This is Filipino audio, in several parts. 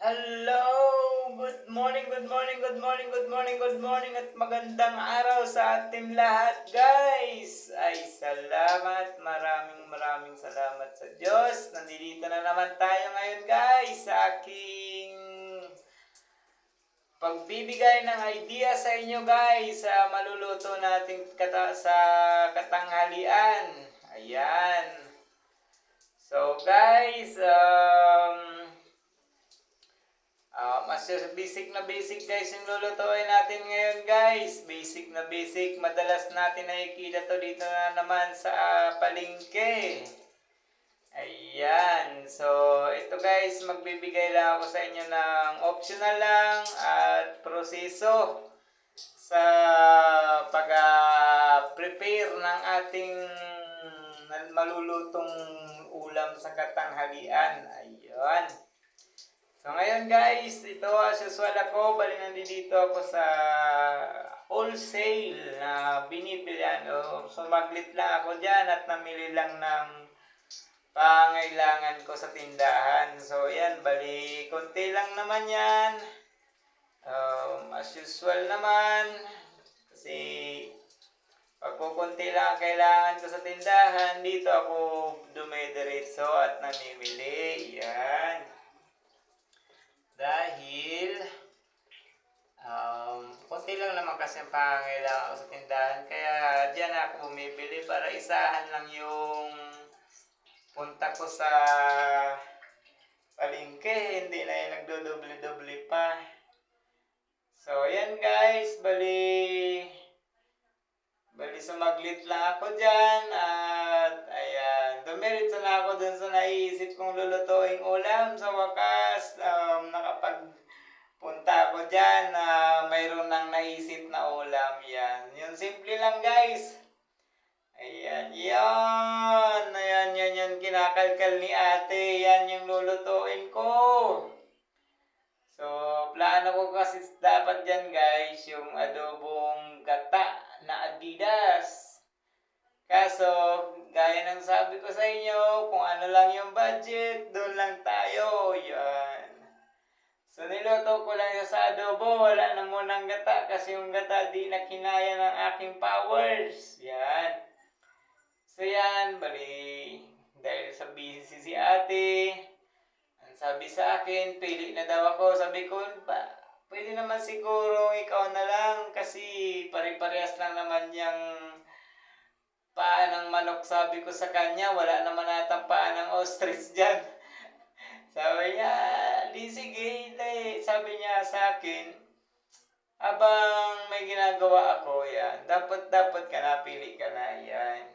Hello! Good morning, good morning, good morning, good morning, good morning at magandang araw sa ating lahat, guys! Ay, salamat, maraming salamat sa Diyos. Nandito na naman tayo ngayon, guys, sa aking pagbibigay ng idea sa inyo, guys, sa maluluto nating sa katanghalian. Ayan. So, guys, mas basic na basic guys yung lulutuin natin ngayon, guys. Basic na basic. Madalas natin nakikita to dito na naman sa palengke. Ayan. So, ito guys, magbibigay lang ako sa inyo ng optional lang at proseso sa pag-prepare ng ating malulutong ulam sa katanghalian. Ayan. So ngayon guys, ito as usual ako, bali nandito ako sa wholesale na binibilihan o sumaglit lang ako dyan at namili lang ng pangailangan ko sa tindahan. So yan, bali konti lang naman yan. As usual naman, kasi pag kukunti lang ang kailangan ko sa tindahan, dito ako dumediretso at namimili. Yan. Dahil konti lang naman kasi ang pangangailangan ko sa tindahan, kaya diyan ako bumibili para isahan lang yung punta ko sa palengke, hindi na yung nagdodoble-doble pa. So yan guys, bali sumaglit lang ako dyan at ayan, dumiretso na ako dun sa naiisip kong lulutuing ulam. Sa wakas, nakapagpunta ako dyan na mayroon nang naisip na ulam. Yan, yung simple lang guys. Ayan, yan kinakalkal ni ate. Yan yung lulutuin ko. So, plano ko kasi dapat dyan guys, yung adobong gata na Adidas. Kaso, gaya ng sabi ko sa inyo, kung ano lang yung budget, doon lang tayo. Yan. So, niluto ko lang sa adobo. Wala na munang gata kasi yung gata di na kinaya ng aking powers. Yan. So, yan. Bali, dahil sa busy si ate, ang sabi sa akin, pili na daw ako. Sabi ko, pwede naman siguro ikaw na lang kasi pare-parehas lang naman yung paa ng manok. Sabi ko sa kanya, wala naman natang paa ng ostrich dyan. Sabi niya, di sige, sabi niya sa akin, abang may ginagawa ako, yan, dapat ka na, pili ka na, yan.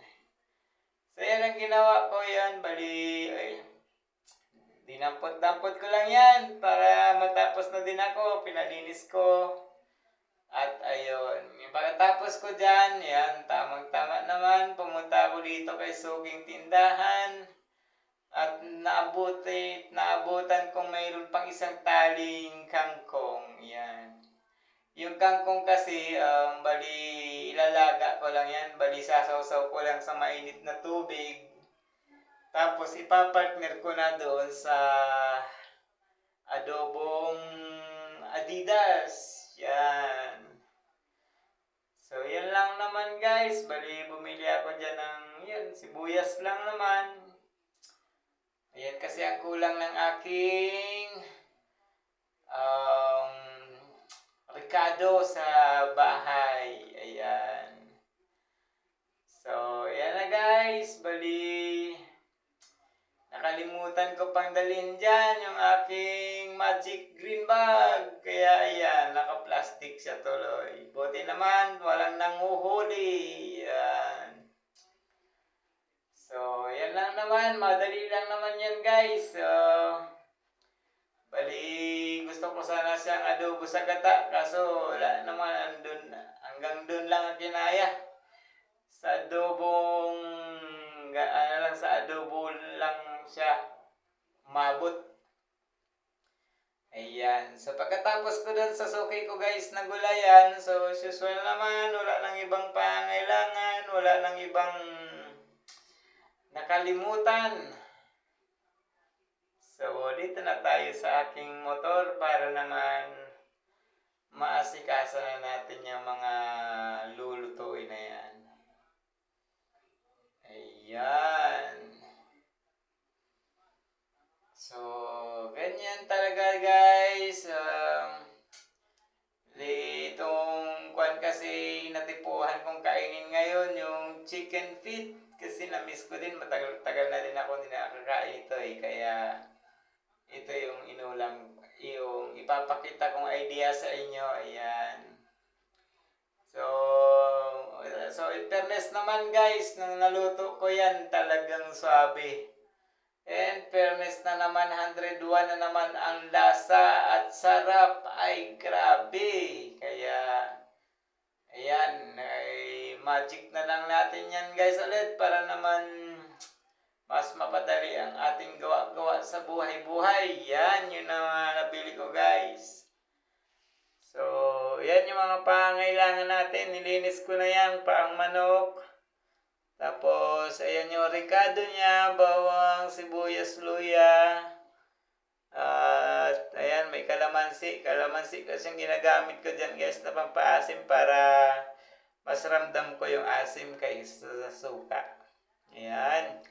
So yan ang ginawa ko, yan, bali, dinampot ko lang yan para matapos na din ako, pinalinis ko. At ayun, pagkatapos ko dyan, yan, tamang-tama naman, pumunta ako dito kay Suging Tindahan. At naabutan kong mayroon pang isang taling kangkong. Yan. Yung kangkong kasi, bali, ilalaga ko lang yan. Bali, sasawsaw ko lang sa mainit na tubig. Tapos, ipapartner ko na doon sa adobong Adidas. Yan. So, yan lang naman guys. Bali, bumili ako dyan ng, yan, sibuyas lang naman. Ayan kasi ang kulang ng aking rekado sa bahay. Ayan. So, ayan na guys. Bali, nakalimutan ko pang dalhin dyan yung aking magic green bag. Kaya ayan, naka-plastic siya tuloy. Buti naman, walang nanguhuli. Ayan. So, yan lang naman. Madali lang naman yan guys. Bali, gusto ko sana siyang adobo sa gata. Kaso, wala naman. Hanggang doon lang ang kinaya. Sa adobong, sa adobo lang siya mabot. Ayan. So, pagkatapos ko dun sa suki ko guys na gulayan, so, usual naman, wala nang ibang pangailangan, wala nang ibang nakalimutan. So, dito na tayo sa aking motor para naman maasikaso na natin yung mga lulutuin na yan. Ayan. So, ganyan talaga guys. Itong kwan kasi natipuhan kong kainin ngayon, yung chicken feet. Kasi na-miss ko din, matagal-tagal na din ako hindi nakakain ito eh. Kaya ito yung inulam, yung ipapakita kong idea sa inyo. Ayan. So in fairness naman guys, nung naluto ko yan, talagang swabe. And fairness na naman, 101 na naman ang lasa at sarap. Ay, grabe. Kaya, ayan, ay magic na lang natin yan guys ulit para naman mas mapadali ang ating gawa-gawa sa buhay-buhay. Yan, yun na nabili ko guys. So, yan yung mga pangailangan natin. Nilinis ko na yan, paang manok. Tapos, ayan yung ricado niya, bawang, sibuyas, luya. At, ayan, may kalamansi. Kalamansi kasi yung ginagamit ko dyan guys na pampaasim para mas ramdam ko yung asim kaysa sa suka. Ayan.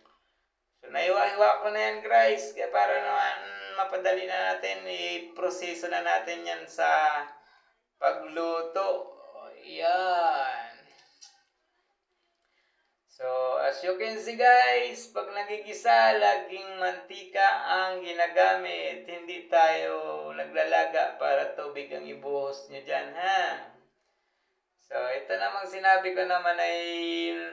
So, naiwa-iwa ko na yan guys. Kaya para naman mapadali na natin, i-proseso na natin yan sa pagluto. Ayan. So, as you can see guys, pag nagigisa, laging mantika ang ginagamit. Hindi tayo naglalaga para tubig ang ibuhos nyo dyan, ha? So, ito namang sinabi ko naman ay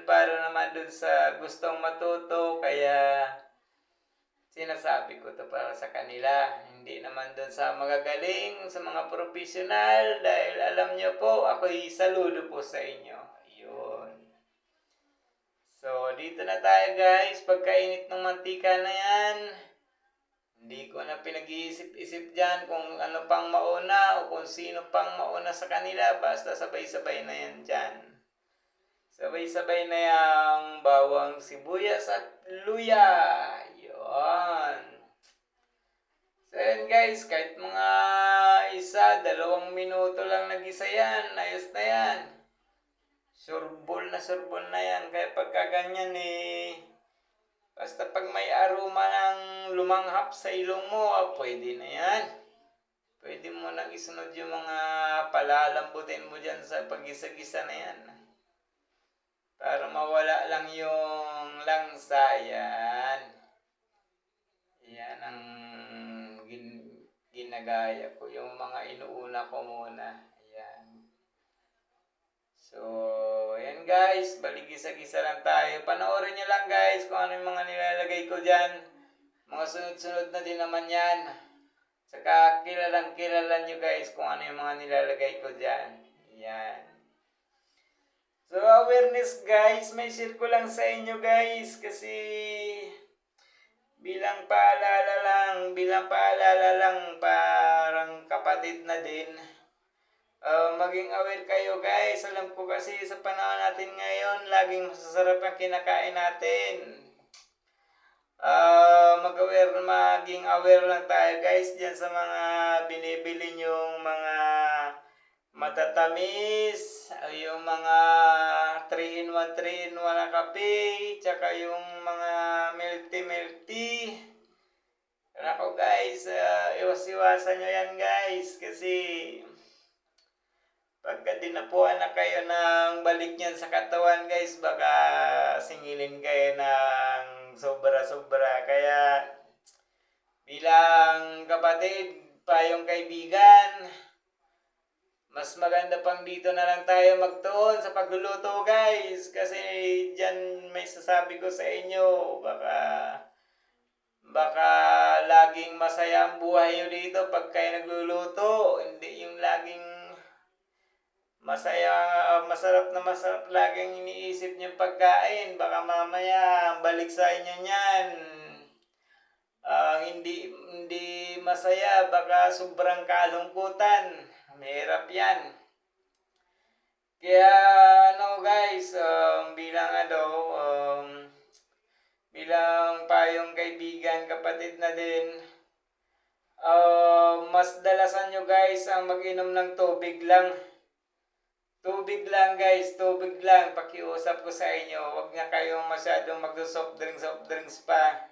para naman dun sa gustong matuto, kaya sinasabi ko to para sa kanila. Hindi naman dun sa magagaling, sa mga profesional, dahil alam nyo po, ako'y saludo po sa inyo. Ayun. So, dito na tayo guys. Pagkainit ng mantika na yan, hindi ko na pinag-iisip-isip dyan kung ano pang mauna o kung sino pang mauna sa kanila. Basta sabay-sabay na yan dyan. Sabay-sabay na yung bawang, sibuyas at luya. Yun. So, yan guys. Kahit mga 1-2 minuto lang nag-isa yan. Ayos na yan. Surbol na yan. Kaya pagka ganyan eh, basta pag may aroma ng lumanghap sa ilong mo, pwede na yan. Pwede mo nang isunod yung mga palalambutin mo dyan sa pag-gisa-gisa na yan. Para mawala lang yung langsa yan. Yan ang ginagaya ko. Yung mga inuuna ko muna. Ayan. So, ayan guys, baligisa-gisa lang tayo. Panoorin nyo lang guys kung ano yung mga nilalagay ko dyan. Mga sunod-sunod na din naman yan. Saka kilala nyo guys kung ano yung mga nilalagay ko dyan. Ayan. So, awareness guys, may share ko lang sa inyo guys. Kasi bilang paalala lang, parang kapatid na din. Maging aware kayo guys. Alam ko kasi sa panahon natin ngayon, laging masasarap ang kinakain natin. Maging aware lang tayo guys dyan sa mga binibili nyong mga matatamis, yung mga 3-in-1 na kape, tsaka yung mga milky. Ako guys, iwas-iwasan nyo yan guys kasi pagka dinapuan na kayo ng balik niyan sa katawan guys, baka singilin kayo ng sobra-sobra. Kaya bilang kapatid, payong kaibigan, mas maganda pang dito na lang tayo magtuon sa pagluluto guys. Kasi dyan may sasabi ko sa inyo, baka laging masaya ang buhay nyo dito pag kayo nagluluto. Hindi yung laging masarap laging iniisip niyong pagkain. Baka mamaya balik sa inyo niyan, hindi masaya, baka sobrang kalungkutan. Mahirap yan. Kaya guys, bilang payong kaibigan, kapatid na din, mas dalasan nyo guys ang mag-inom ng tubig lang. Tubig lang guys, tubig lang. Pakiusap ko sa inyo, huwag na kayong masyadong mag-soft drinks pa.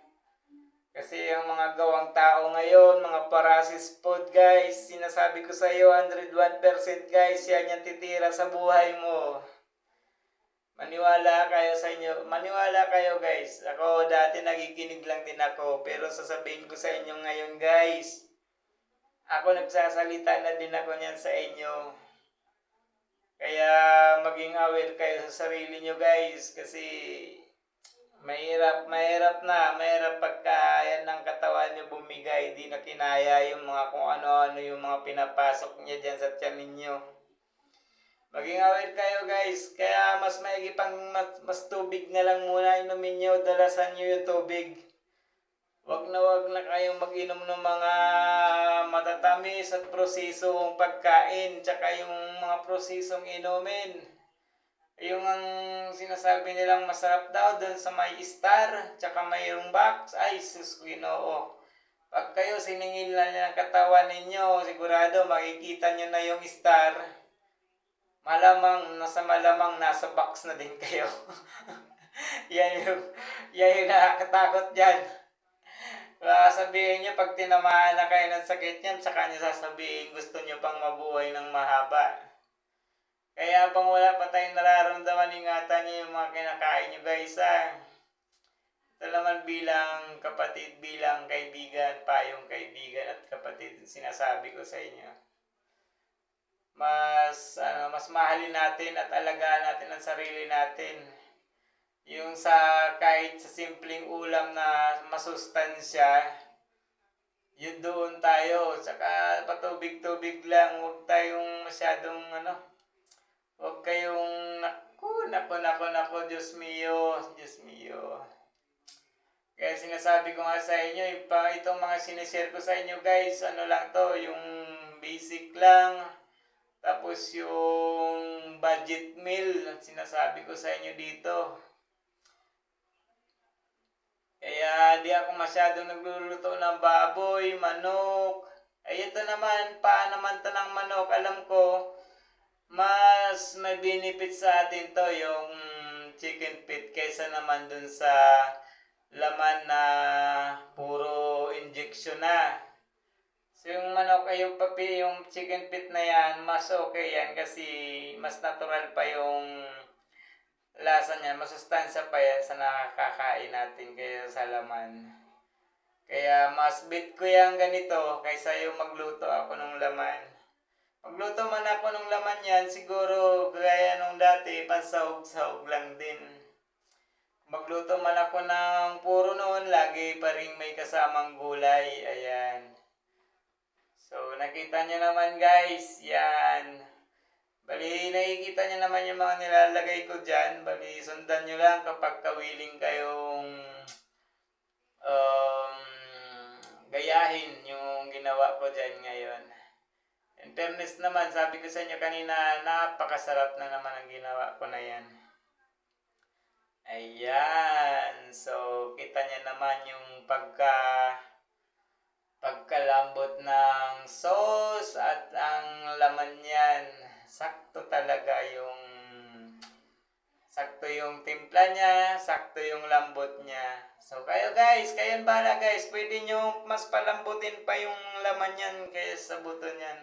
Kasi ang mga gawang tao ngayon, mga parasis food guys, sinasabi ko sa iyo 101% guys, yan yung titira sa buhay mo. Maniwala kayo sa inyo, maniwala kayo guys. Ako dati nagikinig lang din ako, pero sasabihin ko sa inyo ngayon guys, ako nagsasalita na din ako niyan sa inyo. Kaya maging aware kayo sa sarili nyo guys, kasi mahirap pagka yan ng katawan nyo bumigay, di na kinaya yung mga kung ano-ano yung mga pinapasok niya dyan sa tiyan ninyo. Maging aware kayo guys, kaya mas maigi pang mas tubig na lang muna inumin nyo, dalasan nyo yung tubig. Wag na kayong mag-inom ng mga matatamis at prosesong pagkain, tsaka yung mga prosesong inumin. Yung ang sinasabi nilang masarap daw doon sa may star, tsaka mayroong box, ay sus Ginoo. Pag kayo siningil na niya ang katawan ninyo, sigurado makikita nyo na yung star. Malamang nasa box na din kayo. yan yung nakakatakot dyan. Sabihin nyo, pag tinamaan na kayo ng sakit yan, saka nyo sasabihin gusto nyo pang mabuhay ng mahaba. Kaya bang wala pa tayong nararamdaman, ingatan nyo yung mga kinakain nyo guys Ito naman bilang kapatid, bilang kaibigan, payong kaibigan at kapatid, sinasabi ko sa inyo. Mas mahalin natin at alagaan natin ang sarili natin. Yung kahit sa simpleng ulam na masustansya, yun doon tayo. Saka patubig-tubig lang, huwag tayong masyadong huwag kayong nako, Diyos mio. Kaya sinasabi ko nga sa inyo, itong mga sinishare ko sa inyo guys, lang to, yung basic lang. Tapos yung budget meal, sinasabi ko sa inyo dito. Kaya di ako masyadong nagluluto ng baboy, manok. Ay ito naman, paa naman to ng manok. Alam ko, mas may benefit sa atin to yung chicken feet kaysa naman dun sa laman na puro injection na. So yung manok ay yung chicken feet na yan, mas okay yan kasi mas natural pa yung lasa niya, masustansya pa yan sa nakakain natin kaya sa laman. Kaya mas bet ko yan ganito kaysa yung magluto ako ng laman. Magluto man ako ng laman yan, siguro gaya nung dati, pansahog-sahog lang din. Magluto man ako ng puro noon, lagi pa rin may kasamang gulay. Ayan. So nakita nyo naman guys, yan. Bali, nakikita nyo naman yung mga nilalagay ko dyan. Bali, sundan nyo lang kapag kawiling kayong gayahin yung ginawa ko dyan ngayon. In fairness naman, sabi ko sa inyo kanina, napakasarap na naman ang ginawa ko na yan. Ayan. So, kita nyo naman yung pagkalambot ng sauce at ang laman yan. Sakto talaga sakto yung timpla niya, sakto yung lambot niya. So kayo guys, kayo bala guys, pwede nyo mas palambutin pa yung laman niyan kaysa sa buto niyan.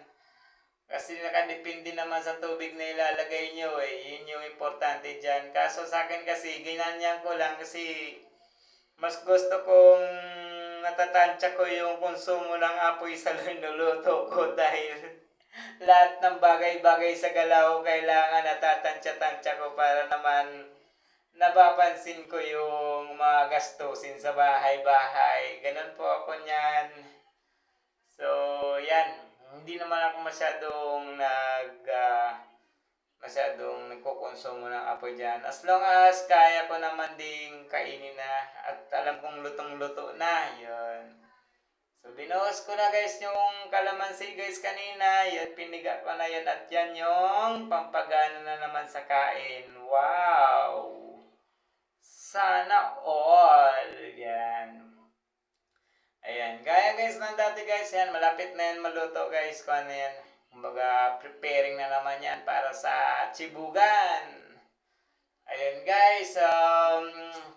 Kasi nakadepende naman sa tubig na ilalagay nyo yun yung importante dyan. Kaso sa akin kasi, ginanyan ko lang kasi mas gusto kong natatansya ko yung konsumo ng apoy sa linuluto ko dahil lahat ng bagay-bagay sa galaw kailangan natatansya-tansya ko para naman napapansin ko yung mga gastusin sa bahay-bahay. Ganun po ako niyan. So, yan. Hindi naman ako masyadong nagkukonsumo ng apoy dyan. As long as kaya ko naman ding kainin na at alam kong lutong-luto na. Yun. So, binuhos ko na guys yung kalamansi guys kanina. Yan, piniga ko na yan at yan yung pampagana na naman sa kain. Wow! Sana all! Yan. Ayan, gaya guys ng dati guys, yan, malapit na yan maluto guys, kung ano yan. Kumbaga, preparing na naman yan para sa chibugan. Ayan guys,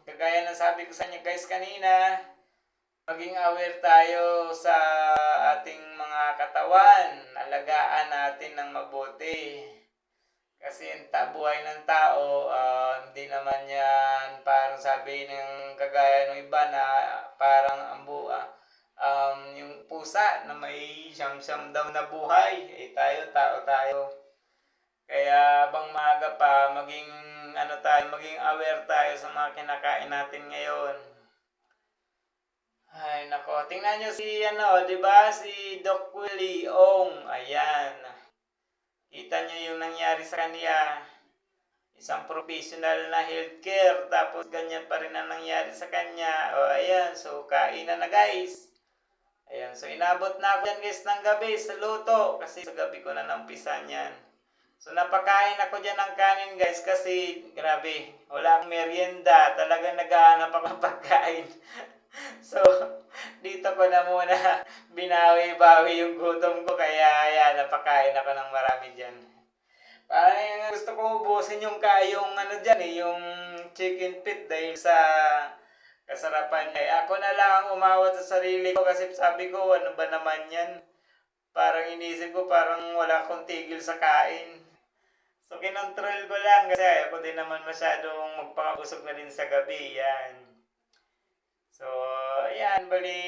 kagaya ng sabi ko sa inyo guys kanina, maging aware tayo sa ating mga katawan, alagaan natin ng mabuti. Kasi ang buhay ng tao, hindi naman yan parang sabi ng kagaya ng iba na parang yung pusa na may siyam-siyam daw na buhay. Eh tayo, tao tayo. Kaya bang maaga pa, maging aware tayo sa mga kinakain natin ngayon. Ay, nako. Tingnan nyo si, di ba? Si Doc Willie Ong. Ayan. Kita nyo yung nangyari sa kanya. Isang professional na healthcare. Tapos ganyan pa rin ang nangyari sa kanya. O, ayan. So, kainan na guys. Ayan. So, inabot na ako yan guys ng gabi sa luto. Kasi sa gabi ko na nampisan yan. So, napakain ako dyan ng kanin guys. Kasi, grabe. Wala akong merienda. Talagang naghahanap ako ng pagkain. So, dito ko na muna binawi-bawi yung gutom ko. Kaya, ayan, napakain ako ng marami dyan. Parang gusto ko ubusin yung yung chicken feet dahil sa kasarapan niya. Ako na lang ang umawat sa sarili ko kasi sabi ko, ano ba naman yan? Parang inisip ko, parang wala akong tigil sa kain. So, kinontrol ko lang kasi ako din naman masyadong magpakabusog na din sa gabi. Yan. So, ayan, bali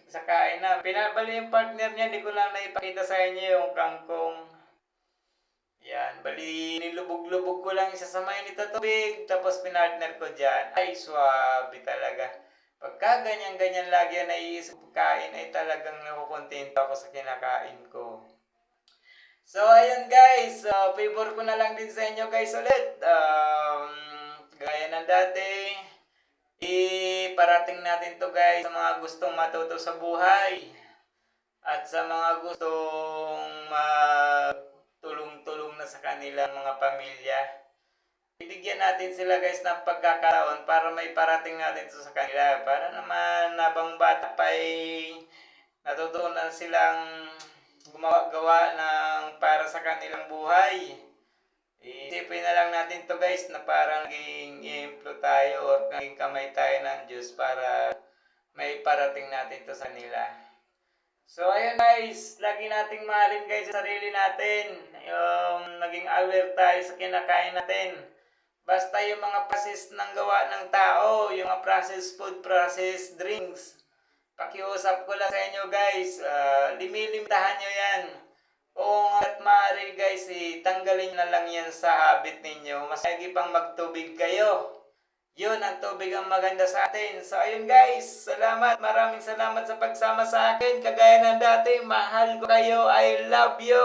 sa kain na. Pinabali yung partner niya, di ko lang naipakita sa inyo yung kangkong. Yan, bali nilubog-lubog ko lang isa sa mainit na tubig, tapos pinartner ko dyan. Ay, swabe talaga. Pagka ganyan-ganyan lagi yan naiisip kain, ay talagang nakukontento ako sa kinakain ko. So, ayun guys, favor ko na lang din sa inyo guys ulit. Gaya ng dati, parating natin to guys sa mga gustong matuto sa buhay at sa mga gustong magtulong-tulong na sa kanilang mga pamilya. Bibigyan natin sila guys ng pagkakataon para may parating natin to sa kanila. Para naman nabang bata pa natutunan silang gumawa ng para sa kanilang buhay. Isipin na lang natin to guys na parang naging implo tayo or naging kamay tayo ng Diyos para may parating natin to sa nila. So ayun guys, lagi nating mahalin guys sa sarili natin. Yung naging aware tayo sa kinakain natin. Basta yung mga process ng gawa ng tao, yung mga processed food, processed drinks. Pakiusap ko lang sa inyo guys, limitahan nyo yan. Kung at maaari guys, tanggalin na lang yan sa habit ninyo. Mas lagi pang magtubig kayo. Yun, ang tubig ang maganda sa atin. So ayun guys, salamat. Maraming salamat sa pagsama sa akin. Kagaya ng dati, mahal ko kayo. I love you.